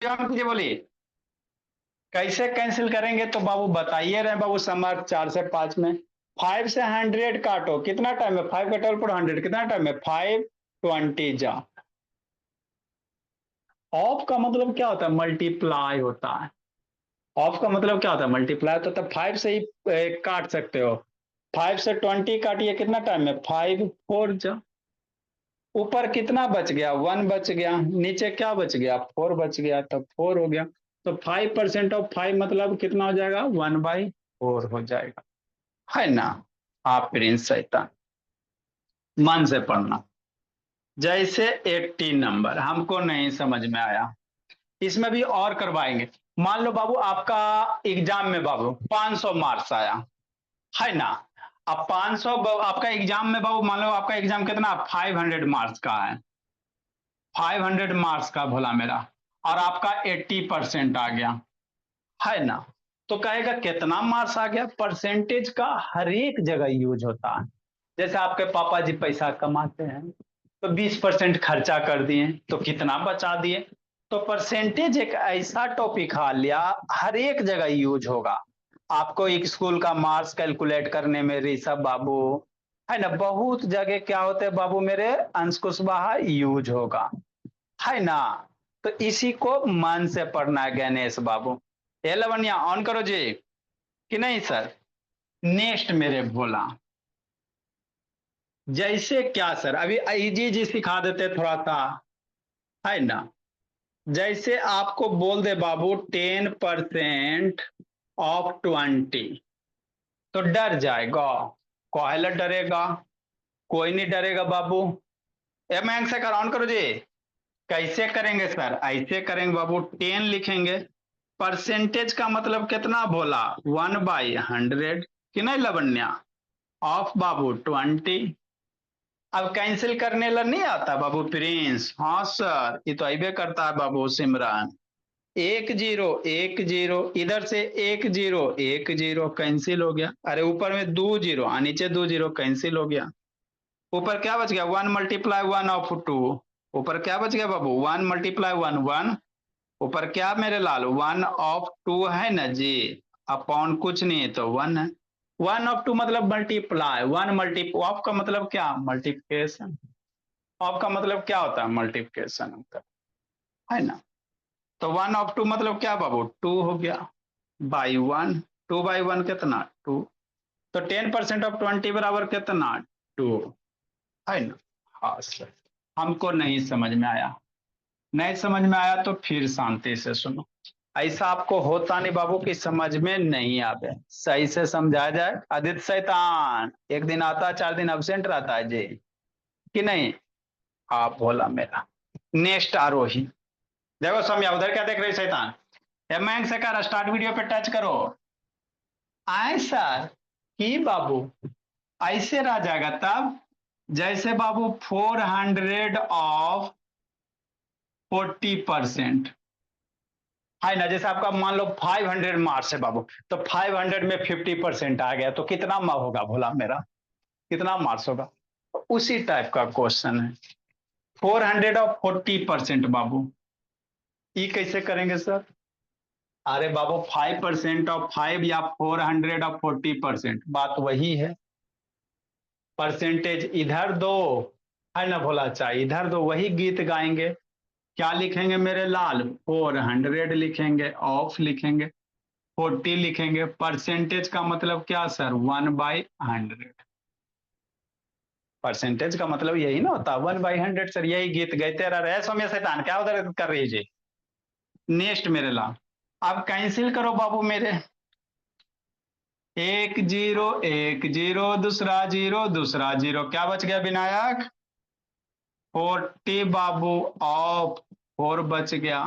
कीजिए, बोलिए कैसे कैंसिल करेंगे। तो बाबू बताइए रहे बाबू, समर 4 से 5 में 5 से 100 काटो, कितना टाइम है, 5 का टोल पर 100 कितना टाइम है, 5 20 जा। ऑफ का मतलब क्या होता है, मल्टीप्लाई होता है। ऑफ का मतलब क्या होता है, मल्टीप्लाई होता है। तो 5 से ही काट सकते हो। 5 से 20 काटिए, कितना टाइम है, 5 4 जा। ऊपर कितना बच गया, 1 बच गया, नीचे क्या बच गया, 4 बच गया, तो 4 हो गया। तो 5% ऑफ 5 मतलब कितना हो जाएगा, 1/4 हो जाएगा, है ना। आप प्रिंस शैतान, मन से पढ़ना। जैसे 80 नंबर हमको नहीं समझ में आया, इसमें भी और करवाएंगे। मान लो बाबू आपका एग्जाम में बाबू 500 मार्क्स आया, है ना। अब 500 आपका एग्जाम में बाबू, मान लो आपका एग्जाम कितना 500 मार्क्स का है, 500 मार्क्स का भोला मेरा, और आपका 80% आ गया, है ना। तो कहेगा कितना मार्क्स आ गया। परसेंटेज का हर एक जगह यूज होता है। जैसे आपके पापा जी पैसा कमाते हैं, तो 20% खर्चा कर दिए, तो कितना बचा दिए। तो परसेंटेज एक ऐसा टॉपिक आ लिया, हर एक जगह यूज होगा। आपको एक स्कूल का मार्क्स कैलकुलेट करने में ऋषभ बाबू, है ना, बहुत जगह क्या होते हैं बाबू मेरे, अंश कुशवाहा यूज होगा, है ना। तो इसी को मन से पढ़ना है गणेश बाबू। ये लवनिया ऑन करो जी, कि नहीं सर। नेक्स्ट मेरे भोला, जैसे क्या सर, अभी इजी जी सिखा देते थोड़ा सा, है ना। जैसे आपको बोल दे बाबू 10% ऑफ 20, तो डर जाएगा। कौहला डरेगा, कोई नहीं डरेगा बाबू। एम एंग से कर ऑन करो जी। कैसे करेंगे सर, ऐसे करेंगे बाबू, 10 लिखेंगे, परसेंटेज का मतलब कितना बोला, 1/100, कि नहीं लवण्या, ऑफ बाबू 20। अब कैंसिल करने ला नहीं आता बाबू प्रिंस, हाँ सर ये तो अबे करता है बाबू सिमरन। 1 0 1 0, इधर से 1 0 1 0 कैंसिल हो गया, अरे ऊपर में 2 0 और नीचे 2 0 कैंसिल हो गया। ऊपर क्या बच गया, 1 × 1 ऑफ 2। ऊपर क्या बच गया बाबू, 1 × 1 1। ऊपर क्या मेरे लाल, 1/2 है ना जी, अपॉन कुछ नहीं है तो 1 है। 1/2 मतलब मल्टीप्लाई, वन मल्टी ऑफ का मतलब क्या, मल्टीप्लिकेशन। ऑफ का मतलब क्या होता है, मल्टीप्लिकेशन होता है ना। तो 1/2 मतलब क्या बाबू, 2 हो गया बाई 1। 2/1 कितना, 2। तो 10%ऑफ 20 बराबर कितना, 2, है ना। हाँ सर, हमको नहीं समझ में आया, नहीं समझ में आया तो फिर शांति से सुनो। ऐसा आपको होता नहीं बाबू कि समझ में नहीं आवे, सही से समझाया जाए। आदित्य शैतान एक दिन आता है 4 दिन अब्सेंट रहता है जी, कि नहीं। आप बोला मेरा। नेक्स्ट आरोही, देखो समझा, उधर क्या देख रहे शैतान। एम से कर स्टार्ट वीडियो पे टच करो। आए सर कि बाबू ऐसे रह जाएगा तब, जैसे बाबू 400 ऑफ 40%, है ना। जैसे आपका मान लो 500 मार्क्स है बाबू, तो 500 में 50% आ गया, तो कितना होगा भोला मेरा, कितना मार्क्स होगा। उसी टाइप का क्वेश्चन है, 400 ऑफ 40% बाबू, ये कैसे करेंगे सर। अरे बाबू 5% ऑफ 5 या 400 ऑफ 40%, बात वही है। परसेंटेज इधर दो, है ना भोला चाहे इधर दो, वही गीत गाएंगे। क्या लिखेंगे मेरे लाल, 400 लिखेंगे, ऑफ लिखेंगे, 40 लिखेंगे, परसेंटेज का मतलब क्या सर, 1/100। परसेंटेज का मतलब यही ना होता, 1/100 सर, यही गीत गाते रह रहे सौम्य शैतान, क्या उधर कर रही जी। नेक्स्ट मेरे लाल, अब कैंसिल करो बाबू मेरे, 1 0 1 0, दूसरा 0 दूसरा 0, क्या बच गया विनायक, 40 बाबू ऑफ 4 बच गया।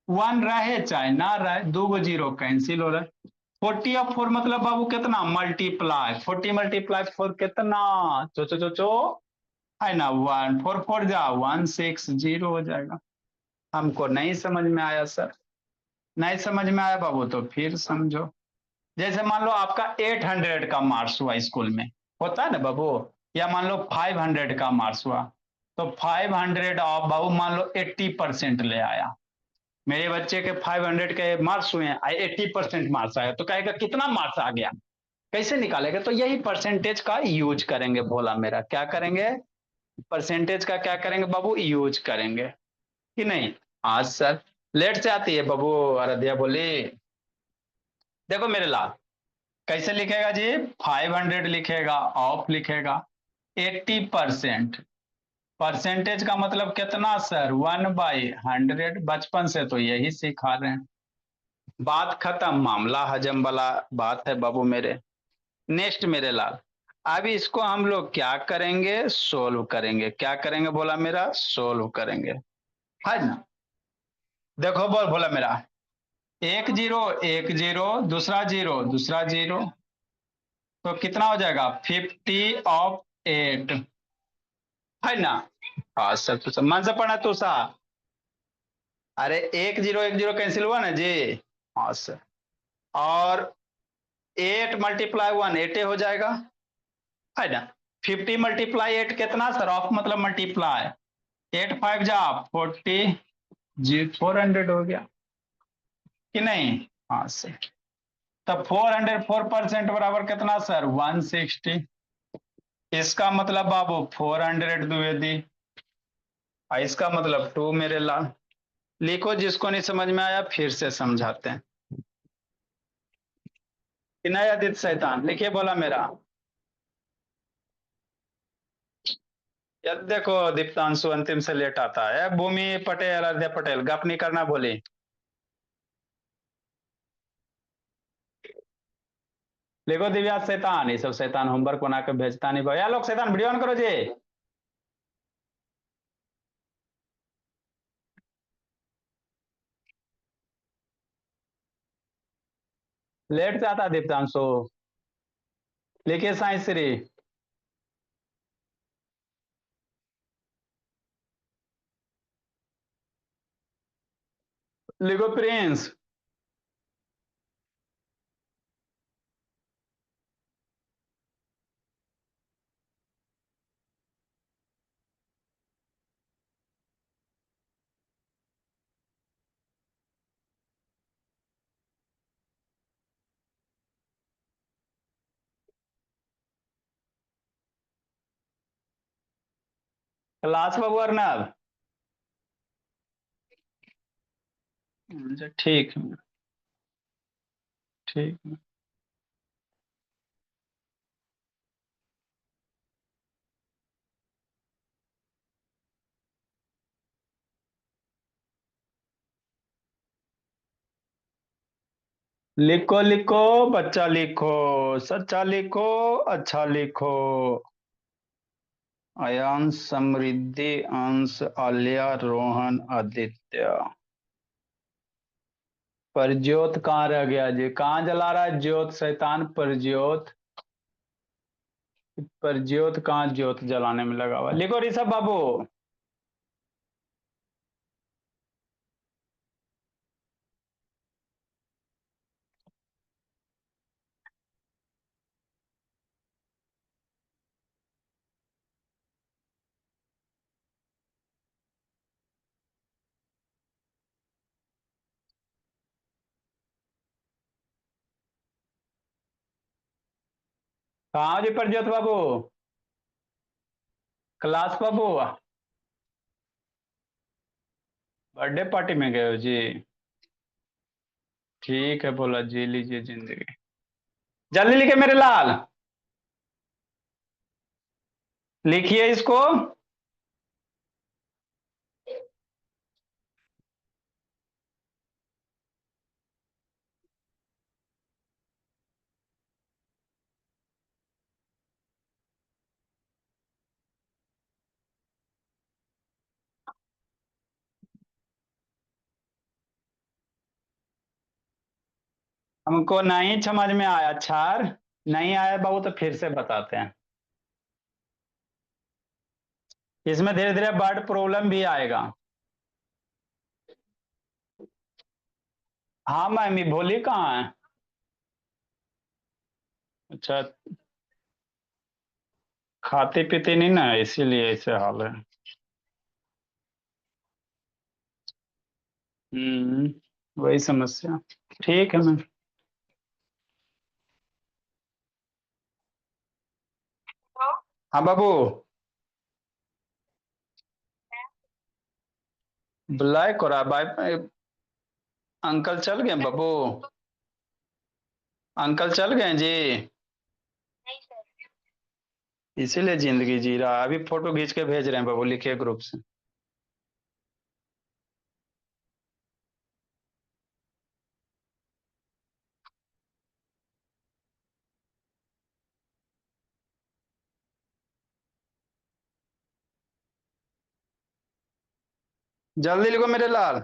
1 रहे चाहे ना रहे, 2 0 कैंसिल हो रहा है। 40/4 मतलब बाबू कितना, मल्टीप्लाई, 40 × 4 कितना, चो है ना, 1 4 4 जा 160 हो जाएगा। हमको नहीं समझ में आया सर, नहीं समझ में आया बाबू तो फिर समझो। जैसे मान लो आपका 800 का मार्क्स हुआ स्कूल में, होता है ना बाबू, या मान लो 500 का मार्क्स हुआ, तो 500 ऑफ बाबू मान लो 80% ले आया, मेरे बच्चे के 500 के मार्क्स हुए हैं, 80% मार्क्स आए, तो कहेगा कितना मार्क्स आ गया, कैसे निकालेगा? तो यही परसेंटेज का यूज करेंगे, बोला मेरा, क्या करेंगे? परसेंटेज का क्या करेंगे बाबू? यूज करेंगे कि नहीं? हाँ सर। लेट से आती है बाबू। आराध्या बोली। देखो मेरे लाल, कैसे लिखेगा जी? 500 लिखेगा, ऑफ लिखेगा, 80%। परसेंटेज का मतलब कितना सर? 1/100। बचपन से तो यही सिखा रहे हैं। बात खत्म, मामला हजम वाला बात है बाबू मेरे। नेक्स्ट मेरे लाल, अब इसको हम लोग क्या करेंगे? सोल्व करेंगे। क्या करेंगे बोला मेरा? सोल्व करेंगे, है ना? देखो बोला मेरा, एक जीरो, एक जीरो, दूसरा जीरो, दूसरा जीरो, तो कितना हो जाएगा? 50/8, है ना? हाँ सर, तो मन से पढ़ा तो सा। अरे एक जीरो कैंसिल हुआ ना जी। हाँ सर। और 8 × 1 8 हो जाएगा, है ना? 50 × 8 कितना सर? ऑफ मतलब मल्टीप्लाई। 8 5 जा 40, जी 400 हो गया कि नहीं? हाँ सर। तब 404% बराबर कितना सर? 160। इसका मतलब बाबू 400 दुए दी, और इसका मतलब 2 मेरे लाल। लिखो, जिसको नहीं समझ में आया फिर से समझाते हैं। इनायत शैतान लिखिए, बोला मेरा। यार देखो, दीप्तांशु अंतिम से लेट आता है। भूमि पटेल, अध्या पटेल, गप नहीं करना बोली। लिखो दिव्या शैतान, ये सब शैतान होमवर्क बना के भेजता नहीं भाई। लोग शैतान वीडियो ऑन करो जी। लेट से आता है दीप्तांशु। लिखिए साई श्री। लिखो प्रिंस। क्लास बाबू अर्नब। अच्छा, ठीक है, ठीक है। लिखो लिखो बच्चा लिखो, सच्चा लिखो, अच्छा लिखो। अयांश, समृद्धि, अंश, आलिया, रोहन, आदित्य। परज्योत कहाँ रह गया जी? कहाँ जला रहा है ज्योत शैतान? परज्योत, परज्योत कहाँ ज्योत जलाने में लगा हुआ? लिखो ऋषभ बाबू। कहाँ हो जी परज्योत बाबू? क्लास बाबू। बर्थडे पार्टी में गए हो जी? ठीक है, बोला जी लीजिए जिंदगी। जल्दी लिखे मेरे लाल, लिखिए इसको। हमको नहीं समझ में आया छार, नहीं आया बाबू तो फिर से बताते हैं। इसमें धीरे धीरे वर्ड प्रॉब्लम भी आएगा। हाँ मैम, ये भोली कहाँ है? अच्छा, खाती पीती नहीं ना, इसीलिए ऐसे हाल है। वही समस्या। ठीक है मैम। हाँ बाबू। ब्लैक हो रहा है भाई। अंकल चल गए बाबू। अंकल चल गए जी। इसीलिए जिंदगी जी रहा है। अभी फोटो खींच के भेज रहे हैं बाबू, लिखिए ग्रुप से। जल्दी लिखो मेरे लाल।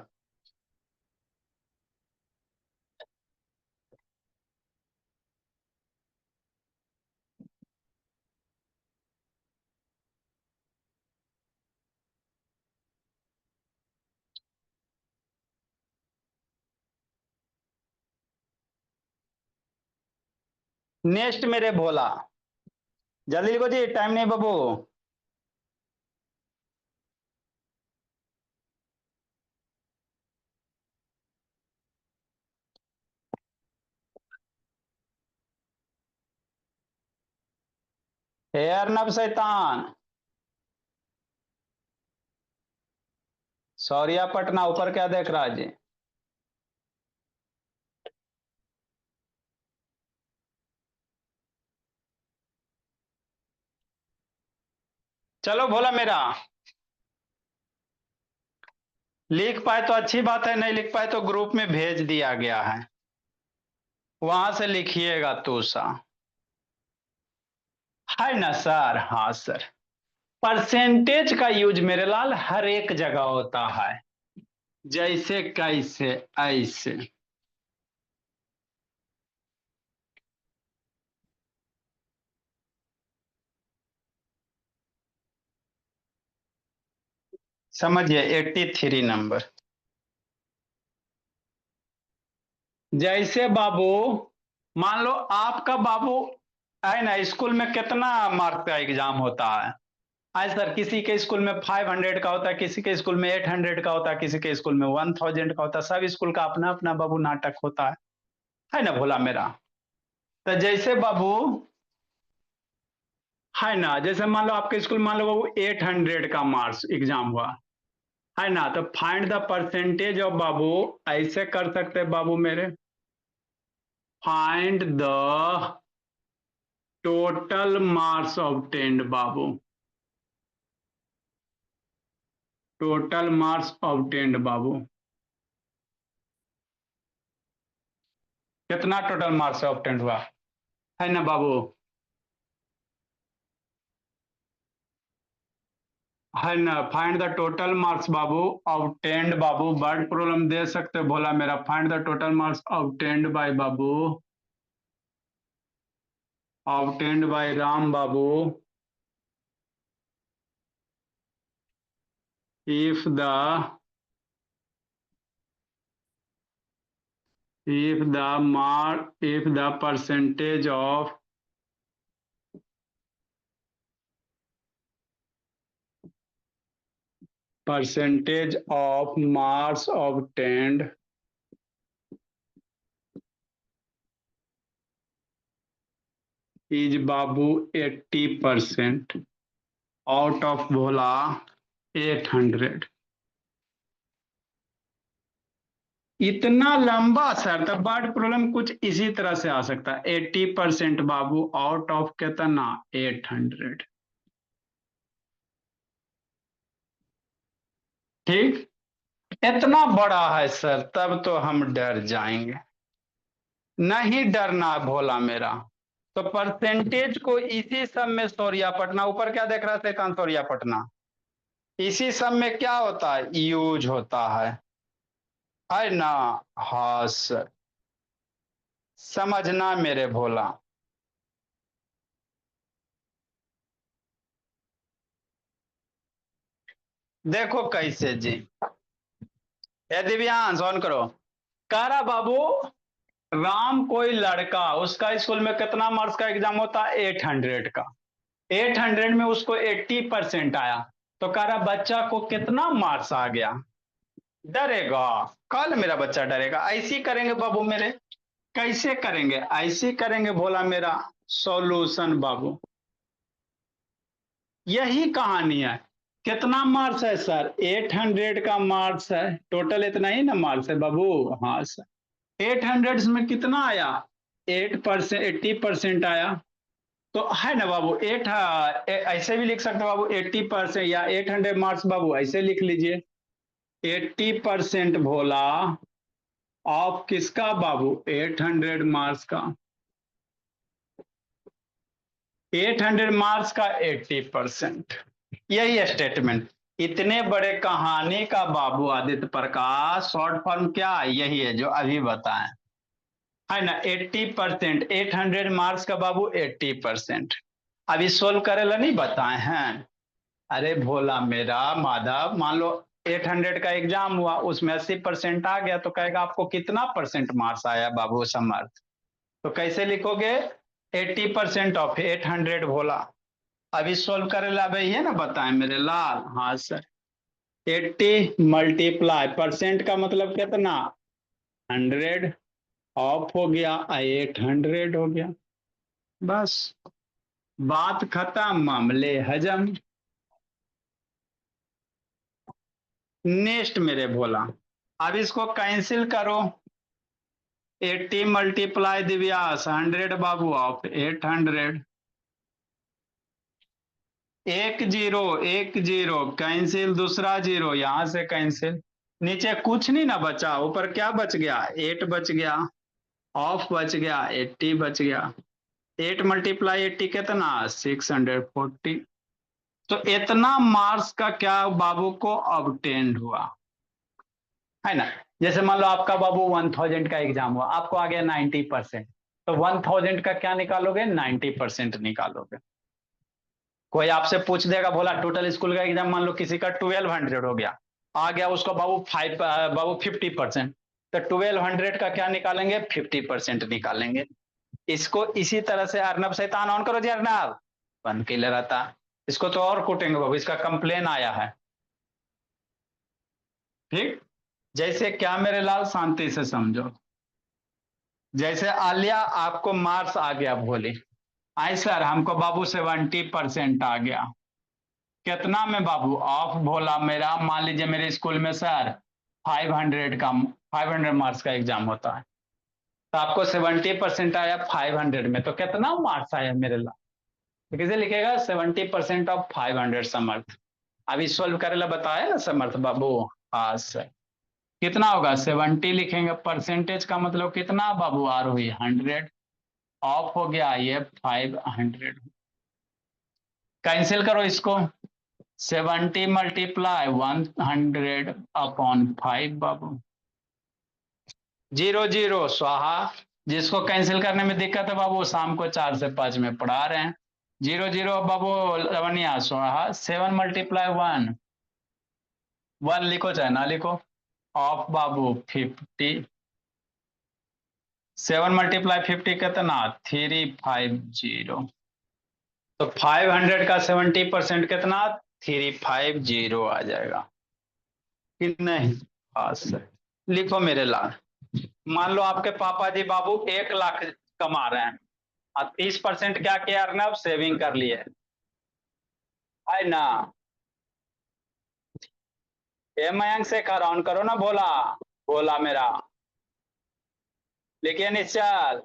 नेक्स्ट मेरे भोला। जल्दी लिखो जी, टाइम नहीं बाबू। हे अर्नब शैतान। सौरिया पटना ऊपर क्या देख रहा है जी? चलो भोला मेरा। लिख पाए तो अच्छी बात है, नहीं लिख पाए तो ग्रुप में भेज दिया गया है, वहां से लिखिएगा तूसा। है ना सर? हाँ सर। परसेंटेज का यूज मेरे लाल हर एक जगह होता है। जैसे कैसे ऐसे। समझिए 83 नंबर। जैसे बाबू, मान लो आपका बाबू है ना, स्कूल में कितना मार्क का एग्जाम होता है? आज सर किसी के स्कूल में 500 का होता है, किसी के स्कूल में 800 का होता है, किसी के स्कूल में 1000 का होता है। सब स्कूल का अपना अपना बाबू नाटक होता है ना भोला मेरा? तो जैसे बाबू, है ना, जैसे मान लो आपके स्कूल मान लो बाबू 800 का मार्क्स एग्जाम हुआ, है ना, तो फाइंड द परसेंटेज ऑफ बाबू। ऐसे कर सकते हैं बाबू मेरे। Find the total marks obtained बाबू। टोटल मार्क्स ऑब्टेन्ड बाबू। कितना टोटल मार्क्स ऑब्टेन्ड हुआ? है ना बाबू? है ना, फाइंड द टोटल मार्क्स बाबू ऑब्टेन्ड बाबू। वर्ड प्रॉब्लम दे सकते हो भोला मेरा। Find the total marks obtained by बाबू। ऑब्टेन्ड बाय राम बाबू। If the if the percentage of marks obtained is बाबू 80% आउट ऑफ भोला 800। इतना लंबा सर, तब वर्ड प्रॉब्लम कुछ इसी तरह से आ सकता है। 80% बाबू आउट ऑफ कितना? 800। ठीक। इतना बड़ा है सर, तब तो हम डर जाएंगे। नहीं डरना भोला मेरा। तो परसेंटेज को इसी सब में सौरिया पटना ऊपर क्या देख रहा है शैतान? सौरिया पटना। इसी सब में क्या होता है? यूज होता है ना? हाँ सर। समझना मेरे भोला। देखो कैसे जी। ए दिव्यांश ऑन करो। कारा बाबू, राम कोई लड़का, उसका स्कूल में कितना मार्क्स का एग्जाम होता है? 800 का। 800 में उसको 80% आया, तो कह रहा बच्चा को कितना मार्क्स आ गया? डरेगा? कल मेरा बच्चा डरेगा? ऐसे ही करेंगे बाबू मेरे। कैसे करेंगे? ऐसे ही करेंगे भोला मेरा। सॉल्यूशन बाबू, यही कहानी है। कितना मार्क्स है सर? 800 का मार्क्स है टोटल, इतना ही ना मार्क्स है बाबू? हाँ सर। 800 में कितना आया? 8%, 80% आया। तो है ना बाबू, ऐसे भी लिख सकते हो बाबू, 80% या 800 मार्क्स बाबू, ऐसे लिख लीजिए। 80% भोला ऑफ किसका बाबू? 800 मार्क्स का। 800 मार्क्स का 80%, यही स्टेटमेंट। इतने बड़े कहानी का बाबू आदित्य प्रकाश शॉर्ट फॉर्म क्या है? यही है जो अभी बताएं, है ना? 80%, 800 मार्क्स का बाबू 80%। अभी सोल्व करेला नहीं बताए हैं? अरे भोला मेरा माधव, मान लो 800 का एग्जाम हुआ, उसमें 80% आ गया, तो कहेगा आपको कितना परसेंट मार्क्स आया बाबू समर्थ? तो कैसे लिखोगे? 80% ऑफ 800 भोला। अभी सोल्व करेला भाई है ना, बताएं मेरे लाल? हाँ सर। 80 मल्टीप्लाई परसेंट का मतलब कितना? 100 ऑफ हो गया, 800 हो गया। बस, बात खत्म, मामले हजम। नेक्स्ट मेरे भोला, अब इसको कैंसिल करो। 80 मल्टीप्लाई दिव्यास 100 बाबू ऑफ 800। एक जीरो, एक जीरो कैंसिल, दूसरा जीरो यहां से कैंसिल। नीचे कुछ नहीं ना बचा, ऊपर क्या बच गया? 8 बच गया, ऑफ बच गया, 80 बच गया। 8 मल्टीप्लाई 80 कितना? 640। तो इतना मार्क्स का क्या बाबू को ऑब्टेन्ड हुआ, है ना? जैसे मान लो आपका बाबू 1000 का एग्जाम हुआ, आपको आ गया 90%, तो 1000 का क्या निकालोगे? 90% निकालोगे। कोई आपसे पूछ देगा, बोला टोटल स्कूल का एग्जाम मान लो किसी का 1200 हो गया, आ गया उसको बाबू 50%, तो 1200 का क्या निकालेंगे? 50% निकालेंगे। इसको इसी तरह से अर्नब शैतान ऑन करो जी, अर्नब बंद के लिए रहता। इसको तो और कूटेंगे बाबू, इसका कंप्लेन आया है। ठीक। जैसे क्या मेरे लाल, शांति से समझो। जैसे आलिया आपको मार्क्स आ गया भोले, आई सर हमको बाबू 70% आ गया। कितना में बाबू? ऑफ भोला मेरा, मान लीजिए मेरे स्कूल में सर 500 मार्क्स का एग्जाम होता है, तो आपको 70% आया 500 में, तो कितना मार्क्स आया मेरे लाल? तो कैसे लिखेगा? 70% ऑफ 500 समर्थ। अभी सोल्व करेला बताया ना समर्थ बाबू? हाँ सर। कितना होगा? 70 लिखेंगे, परसेंटेज का मतलब कितना बाबू? आर हुई 100, ऑफ हो गया ये 500। कैंसिल करो इसको। 70 मल्टीप्लाई 100 अपॉन 5 बाबू, जीरो जीरो स्वाहा। जिसको कैंसिल करने में दिक्कत है बाबू, शाम को 4 से 5 में पढ़ा रहे हैं। जीरो जीरो बाबू लवनिया स्वाहा। 7 मल्टीप्लाई 1, 1 लिखो चाहे ना लिखो, ऑफ बाबू 50। 7 मल्टीप्लाई 50 कितना? 350। तो 500 का 70% कितना? 350 आ जाएगा कि नहीं? हाँ सर। लिखो मेरे लाल, मान लो आपके पापा जी बाबू 1 लाख कमा रहे हैं, और 30% क्या किया अर्नब? सेविंग कर लिए, है ना? ए मयंक से ऑन करो ना भोला, भोला मेरा। लिखिए निश्चल,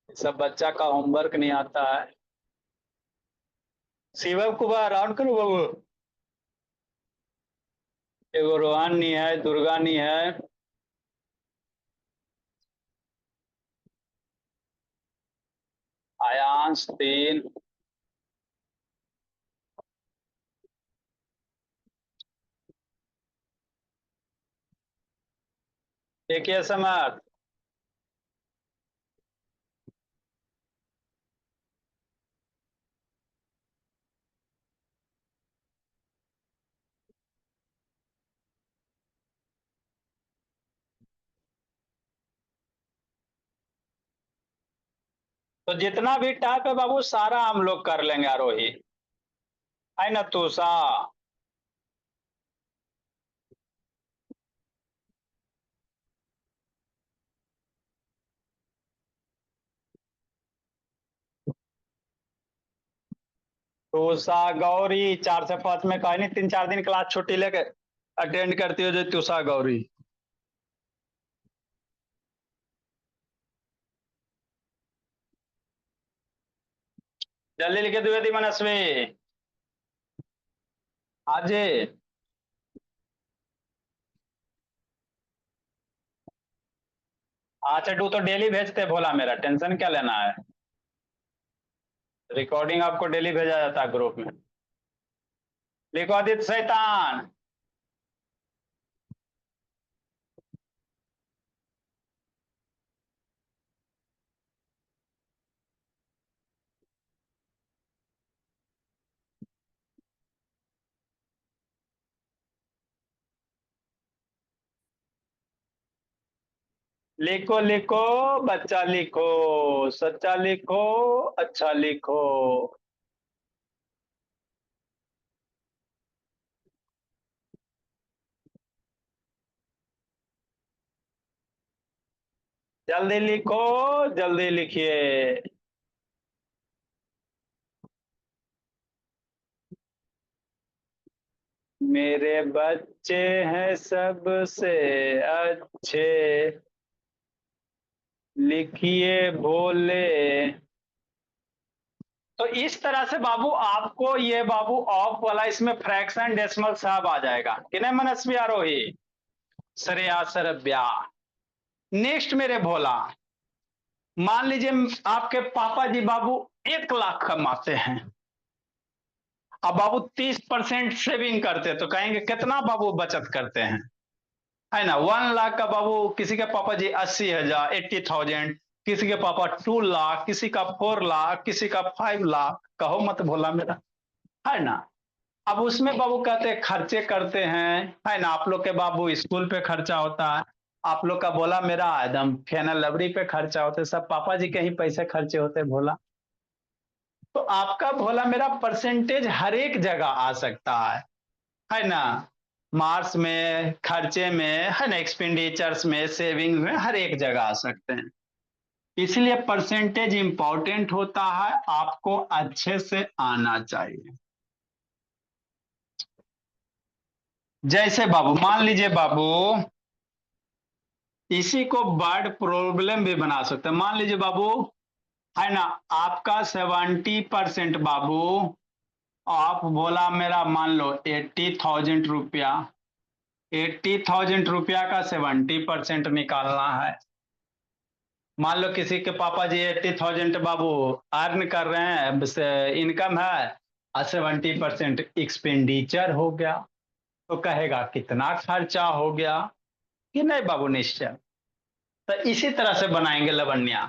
सब बच्चा का होमवर्क नहीं आता है। शिवम कुमार ऑन करो बाबू। एगो रोहानी है, दुर्गानी है। आयांश 3। देखिए समर, तो जितना भी टाइप है बाबू सारा हम लोग कर लेंगे आरोही, है ना? तूषा, तुषा गौरी 4 से 5 में कहा नहीं, 3-4 दिन क्लास छुट्टी लेके अटेंड करती हो जो तुषा गौरी। जल्दी लिखे द्विवेदी मनस्वी। आज अच्छा तू तो डेली भेजते भोला, मेरा टेंशन क्या लेना है। रिकॉर्डिंग आपको डेली भेजा जाता है ग्रुप में। लिखो आदित्य शैतान। लिखो लिखो बच्चा लिखो, सच्चा लिखो, अच्छा लिखो। जल्दी लिखो, जल्दी लिखिए। मेरे बच्चे हैं सबसे अच्छे, लिखिए भोले। तो इस तरह से बाबू आपको ये बाबू ऑफ वाला इसमें फ्रैक्शन डेसिमल सब आ जाएगा कि नहीं मनस्वी आरोही, श्रेया सरब्या। नेक्स्ट मेरे भोला, मान लीजिए आपके पापा जी बाबू 1 लाख कमाते हैं, अब बाबू 30% सेविंग करते तो कहेंगे कितना बाबू बचत करते हैं, है ना। 1 लाख का बाबू, किसी के पापा जी 80,000 80,000, किसी के पापा 2 लाख, किसी का 4 लाख, किसी का 5 लाख, कहो मत भोला मेरा, है ना। अब उसमें बाबू कहते हैं खर्चे करते हैं, है ना। आप लोग के बाबू स्कूल पे खर्चा होता है, आप लोग का बोला मेरा एकदम फेनल लवड़ी पे खर्चा होते, सब पापा जी के ही पैसे खर्चे होते भोला। तो आपका भोला मेरा परसेंटेज हर एक जगह आ सकता है ना। मार्क्स में, खर्चे में, है ना, एक्सपेंडिचर्स में, सेविंग में, हर एक जगह आ सकते हैं। इसलिए परसेंटेज इंपॉर्टेंट होता है, आपको अच्छे से आना चाहिए। जैसे बाबू मान लीजिए बाबू, इसी को वर्ड प्रॉब्लम भी बना सकते हैं। मान लीजिए बाबू, है ना, आपका 70% बाबू, आप बोला मेरा मान लो 80,000 रुपया, 80,000 रुपया का 70% निकालना है। मान लो किसी के पापा जी 80,000 बाबू अर्न कर रहे हैं, इनकम है, और 70% एक्सपेंडिचर हो गया, तो कहेगा कितना खर्चा हो गया कि नहीं बाबू निश्चय। तो इसी तरह से बनाएंगे लवण्या,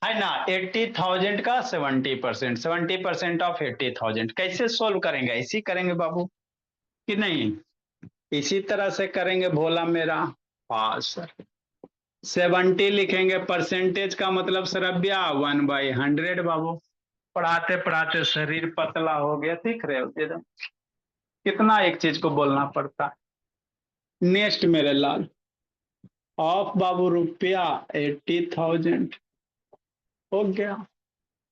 है ना। 80,000 का 70%, 70% ऑफ 80,000 कैसे सोल्व करेंगे, ऐसी करेंगे बाबू कि नहीं, इसी तरह से करेंगे भोला मेरा। हाँ सर, 70 लिखेंगे, परसेंटेज का मतलब सरब्या 1/100 बाबू। पढ़ाते पढ़ाते शरीर पतला हो गया, दिख रहे हो एकदम, कितना एक चीज को बोलना पड़ता है। नेक्स्ट मेरे लाल, ऑफ बाबू रुपया 80,000 हो गया।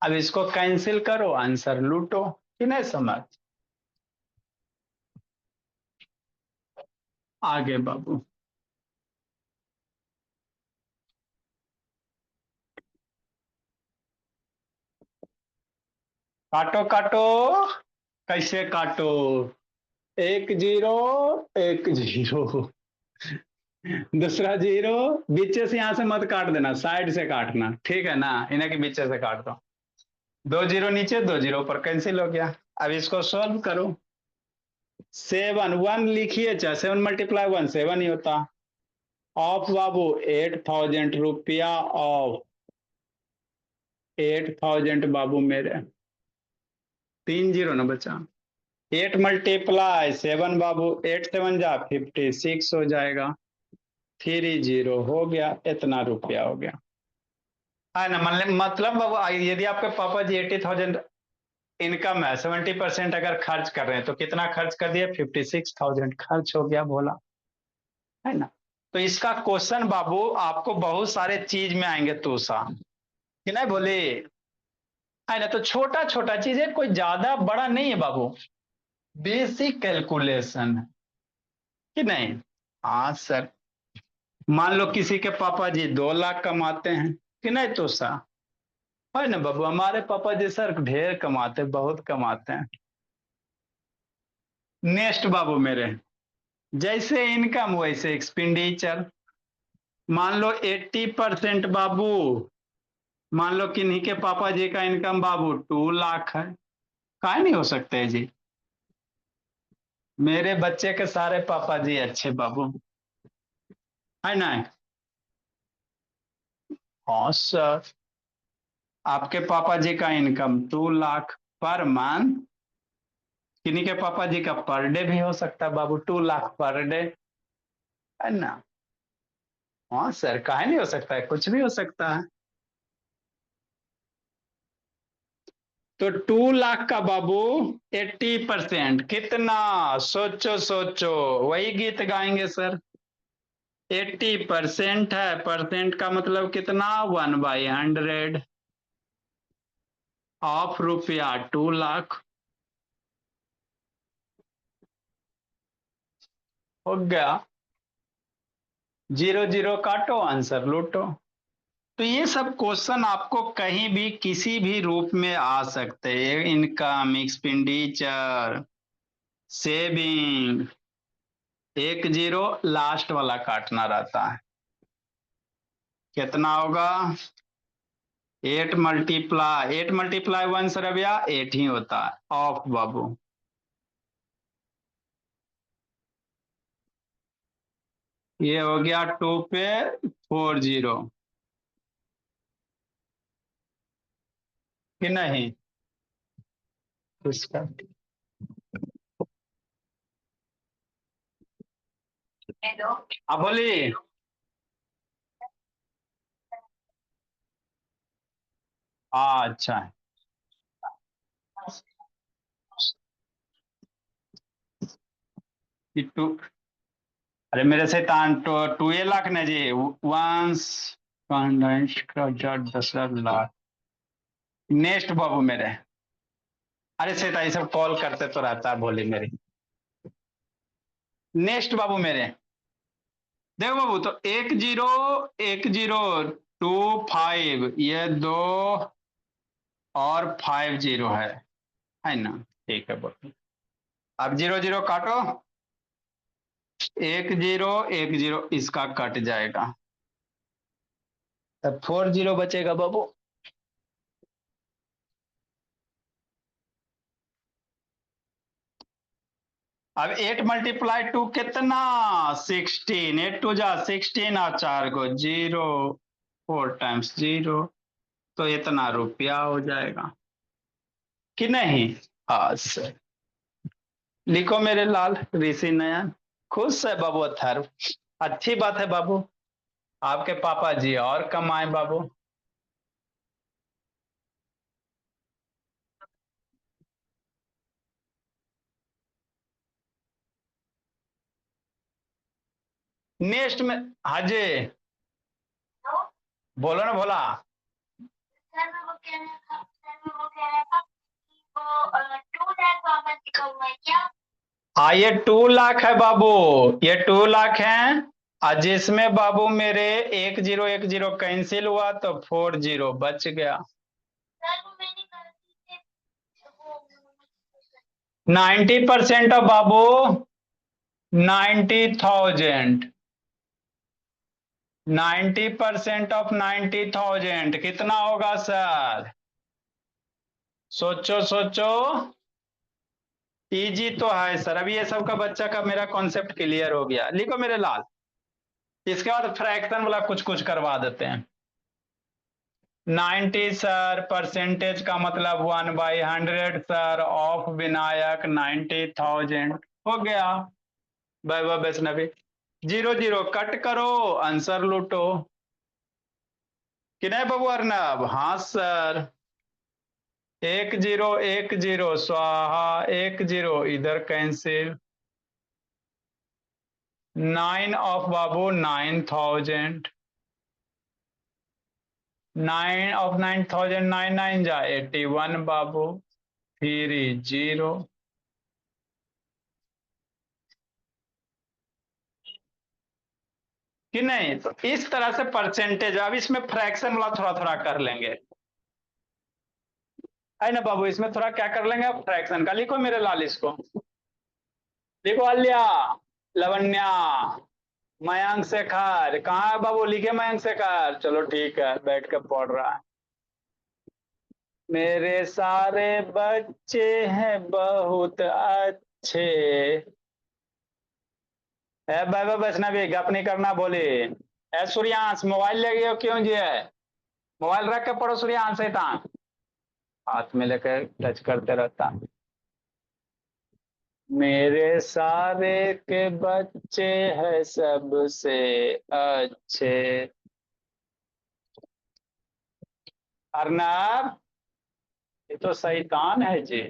अब इसको कैंसिल करो, आंसर लूटो कि नहीं समझ। आगे बाबू, काटो काटो, कैसे काटो, 1 0 1 0, दूसरा 0, बीचे से यहां से मत काट देना, साइड से काटना, ठीक है ना, इन्हें के बीचे से काट दो। 2 0 नीचे, 2 0 ऊपर, कैंसिल हो गया। अब इसको सॉल्व करो। 7 1 लिखिए, चाहे 7 × 1 7 ही होता। ऑफ बाबू 8,000 रुपया, ऑफ 8,000 बाबू मेरे, 3 0 ना बचा। 8 × 7 बाबू, 8 7 जा 56 हो जाएगा, 3 0 हो गया, इतना रुपया हो गया, है ना। मतलब बाबू यदि आपके पापा जी 80,000 इनकम है, 70% अगर खर्च कर रहे हैं तो कितना खर्च कर दिया, 56,000 खर्च हो गया बोला, है ना। तो इसका क्वेश्चन बाबू आपको बहुत सारे चीज में आएंगे तूसा कि नहीं बोले। है ना, तो छोटा छोटा चीज है, कोई ज्यादा बड़ा नहीं है बाबू, बेसिक कैलकुलेशन है कि नहीं। हाँ सर, मान लो किसी के पापा जी 2 लाख कमाते हैं कि नहीं, तो सा है ना बाबू, हमारे पापा जी सर ढेर कमाते, बहुत कमाते हैं। नेक्स्ट बाबू मेरे, जैसे इनकम वैसे एक्सपेंडिचर। मान लो 80% बाबू, मान लो किन्हीं के पापा जी का इनकम बाबू 2 लाख है, काहे नहीं हो सकते है जी। मेरे बच्चे के सारे पापा जी अच्छे बाबू, है ना। हाँ सर, आपके पापा जी का इनकम 2 लाख पर मंथ, किन्हीं के पापा जी का पर डे भी हो सकता है बाबू, 2 लाख पर डे, है ना। हाँ सर, काहे नहीं हो सकता है, कुछ भी हो सकता है। तो 2 लाख का बाबू 80% कितना, सोचो सोचो, वही गीत गाएंगे सर। 80% है, परसेंट का मतलब कितना, 1/100 ऑफ रुपया 2 लाख। हो गया, जीरो जीरो काटो, आंसर लूटो। तो ये सब क्वेश्चन आपको कहीं भी किसी भी रूप में आ सकते हैं, इनकम, एक्सपेंडिचर, सेविंग, एक जीरो लास्ट वाला काटना रहता है। कितना होगा, 8 मल्टीप्लाई 1 सरबिया 8 ही होता है, ऑफ बाबू। ये हो गया 2 पे 40 कि नहीं, इसका। हाँ बोलिए। हाँ अच्छा है कि टू, अरे मेरे से तान तो 2 लाख ना जी, वंस 10,000,000 नेक्स्ट बाबू मेरे। अरे सेता ये सब कॉल करते तो रहता है, बोली मेरी। नेक्स्ट बाबू मेरे, देखो बाबू, तो 1 जीरो 1 जीरो 2 5, ये दो और 5 जीरो है ना। ठीक है बोलो, अब जीरो जीरो काटो, 1 जीरो 1 जीरो इसका कट जाएगा, तब 40 बचेगा बाबू। अब 8 मल्टीप्लाई 2 कितना, 16, 8 टू जा 16 और 4 को 0, 4 टाइम्स 0, तो इतना रुपया हो जाएगा कि नहीं। हाँ सर, लिखो मेरे लाल ऋषि नयन, खुश है बाबू अथर्व, अच्छी बात है बाबू, आपके पापा जी और कमाए बाबू। नेक्स्ट में, हाँ जी, बोलो ना भोला। सर मैं वो कह रहा था, सर मैं वो कह रहा था कि वो 2 लाख वापस लिखा हुआ है क्या। हाँ ये 2 लाख है बाबू, ये 2 लाख है, और जिसमें बाबू मेरे 1 जीरो 1 जीरो कैंसिल हुआ तो 40 बच गया। सर वो मैंने गलती से 90% ऑफ बाबू 90,000, 90% ऑफ 90,000 कितना होगा सर, सोचो सोचो। इजी तो है सर, अभी ये सब का बच्चा का मेरा कॉन्सेप्ट क्लियर हो गया, लिखो मेरे लाल। इसके बाद फ्रैक्शन वाला कुछ कुछ करवा देते हैं। 90 सर, परसेंटेज का मतलब 1/100 सर, ऑफ विनायक 90,000 हो गया। वैभव वैष्णवी, जीरो जीरो कट करो, आंसर लूटो कि नहीं बाबू अर्नब। हाँ सर, 1 जीरो 1 जीरो स्वाहा, 1 जीरो इधर कैंसिल, 9 ऑफ बाबू 9,000, 9 of 9,000 9 9 जा 81 बाबू, फिर 0 कि नहीं। तो इस तरह से परसेंटेज, अब इसमें फ्रैक्शन वाला थोड़ा थोड़ा कर लेंगे, है ना बाबू। इसमें थोड़ा क्या कर लेंगे, अब फ्रैक्शन का लिखो मेरे लाल, इसको लिखो। अल्या, लवण्या, मयंक शेखर, कहाँ है बाबू, लिखे मयंक शेखर। चलो ठीक है, बैठ के पढ़ रहा है। मेरे सारे बच्चे हैं बहुत अच्छे। है वैभव वैष्णवी, गप नहीं करना बोली। है सूर्यांश, मोबाइल ले गए हो क्यों जी है, मोबाइल रख के पढ़ो सूर्यांश, शैतान हाथ में लेकर टच करते रहता। मेरे सारे के बच्चे हैं सबसे अच्छे। अर्नब, ये तो शैतान है जी,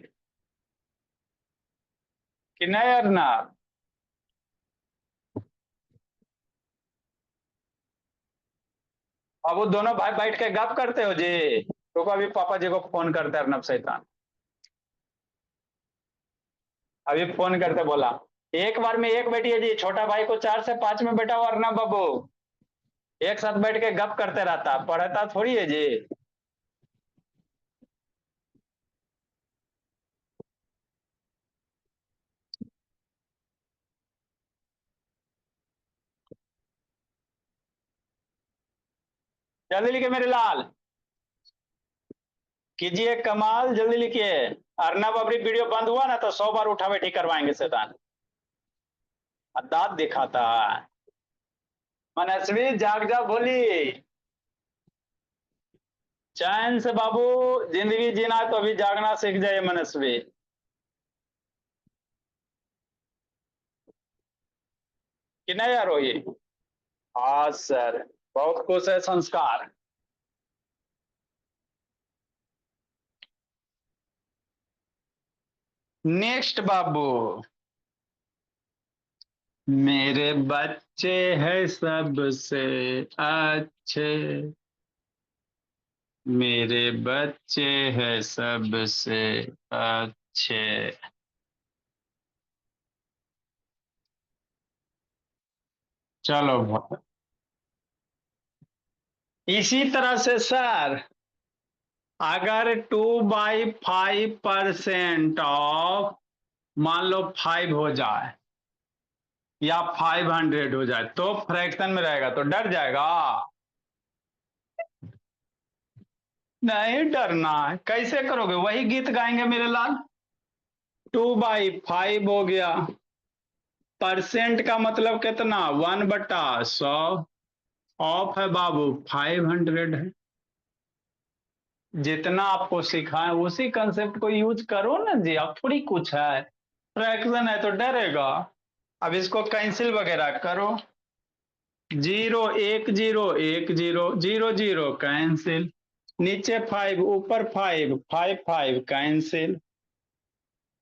कि नहीं अर्नब। अब वो दोनों भाई बैठ के गप करते हो जी। रुको अभी पापा जी को फोन करते हैं, अर्नब शैतान अभी फोन करते, बोला एक बार में एक बेटी है जी, छोटा भाई को 4 से 5 में बेटा हुआ अर्नब बाबू, एक साथ बैठ के गप करते रहता, पढ़ता थोड़ी है जी। जल्दी लिखिए मेरे लाल, कीजिए कमाल, जल्दी लिखिए। अर्नब अभी वीडियो बंद हुआ ना तो 100 बार उठा बैठी करवाएंगे शैतान, दांत दिखाता है। मनस्वी जाग जा भोली, चैन से बाबू जिंदगी जीना है तो अभी जागना सीख जाए मनस्वी। कि नहीं आरोही। हाँ सर, बहुत खुश है संस्कार। नेक्स्ट बाबू, मेरे बच्चे हैं सबसे अच्छे, मेरे बच्चे हैं सबसे अच्छे। चलो इसी तरह से सर, अगर 2/5% ऑफ, मान लो 5 हो जाए या 500 हो जाए तो फ्रैक्शन में रहेगा, तो डर जाएगा। नहीं डरना है, कैसे करोगे, वही गीत गाएंगे मेरे लाल। 2/5 हो गया, परसेंट का मतलब कितना, 1/100, ऑफ है बाबू 500 है। जितना आपको सिखाएं उसी कंसेप्ट को यूज करो ना जी, अब थोड़ी कुछ है, फ्रैक्शन है तो डरेगा। अब इसको कैंसिल वगैरह करो, 0 1 0 1 0 0 0 कैंसिल, नीचे 5 ऊपर 5 5 5 कैंसिल,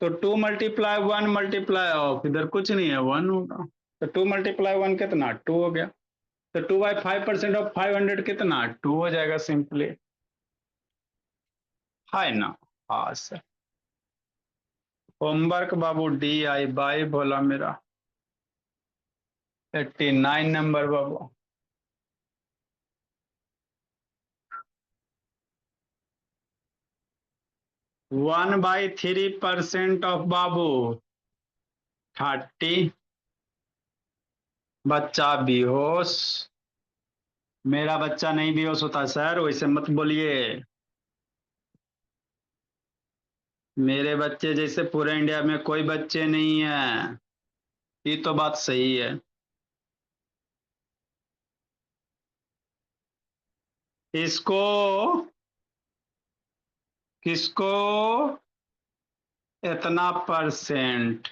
तो 2 × 1 × इधर कुछ नहीं है 1 होगा, तो 2 × 1 कितना 2 हो गया, तो 2/5% ऑफ 500 कितना 2 हो जाएगा सिंपली, है ना। हाँ sir, homework Babu DI by बोला मेरा, 89 नंबर बाबू। 1/3% ऑफ बाबू 30, बच्चा बेहोश। मेरा बच्चा नहीं बेहोश होता सर, वैसे मत बोलिए, मेरे बच्चे जैसे पूरे इंडिया में कोई बच्चे नहीं है, ये तो बात सही है। इसको, किसको, इतना परसेंट,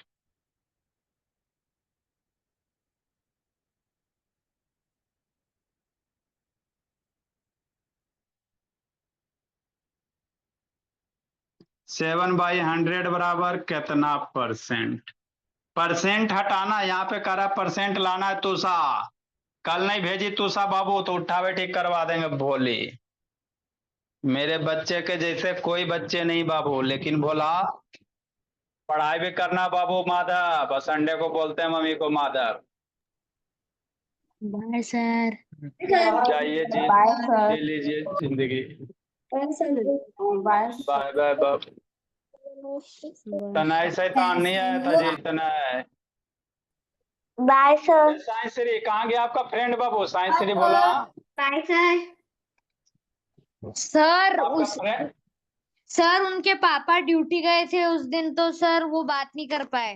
सेवन बाई 100 बराबर कितना परसेंट, परसेंट हटाना, यहाँ पे करा परसेंट लाना है तुषा, कल नहीं भेजी तुषा बाबू तो उठा बैठी करवा देंगे भोली। मेरे बच्चे के जैसे कोई बच्चे नहीं बाबू, लेकिन बोला पढ़ाई भी करना बाबू माधव, संडे को बोलते हैं मम्मी को माधव। Bye sir. चाहिए जी, बाय जी सर। लीजिए जिंदगी। बाय। Bye bye bye. तनाई शैतान नहीं आया था जी, तनाई। Bye sir. साइंस श्री कहाँ गया आपका फ्रेंड बाबू? साइंस श्री बोला बाय सर। सर आपका उस फ्रेंड। सर उनके पापा ड्यूटी गए थे उस दिन, तो सर वो बात नहीं कर पाए।